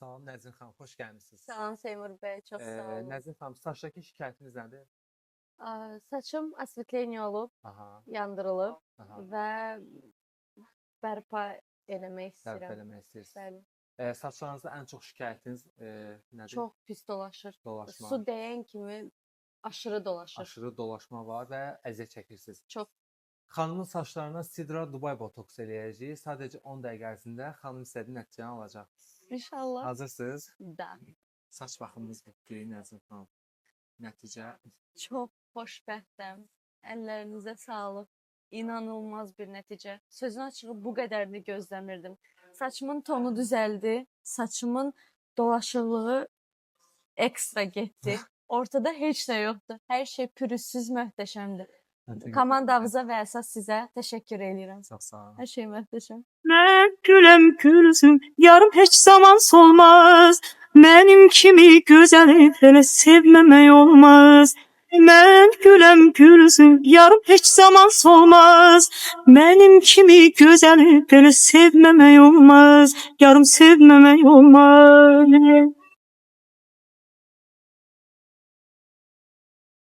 Salam Nəzrin xanım, xoş gəlmisiniz. Salam Seymur Bey, çox sağ olun. Nəzrin xanım, saçdakı şikayətiniz nədir? Saçım asvetleniya olub, Aha, yandırılıb aha. və bərpa eləmək Tərif istəyirəm. eləmək istəyirsiniz. Bəli, Saçlarınızda ən çox şikayətiniz nədir? çox pis dolaşır. Dolaşma. Su dəyən kimi aşırı dolaşır. Aşırı dolaşma var və əziyyət çəkirsiniz. Çox. Xanımın saçlarına Sidra Dubai botoks eləyəcəyik. Sadəcə 10 dəqiqə ərzində xanım istədiyi nəticəni alacaq. İnşallah. Hazırsınız? Da. Saç baxımınız bitdi, Nəzrin xanım. Nəticə Çox xoşbəxtəm. Əllərinizə sağlıq. İnanılmaz bir nəticə. Sözün açığı bu qədərini gözləmirdim. Saçımın tonu düzəldi. Saçımın dolaşıqlığı ekstra getdi. Ortada heç nə yoxdur. Hər şey pürüzsüz, möhtəşəmdir. Komandamıza və əsas sizə təşəkkür edirəm. çox sağ olun. Hər şey möhtəşəm. Mən güləm gülsün, yarım heç zaman solmaz. Mənim kimi gözəli elə sevməmək olmaz. Mən güləm gülsün, yarım heç zaman solmaz. Mənim kimi gözəli elə sevməmək olmaz. Yarım sevməmək olmaz.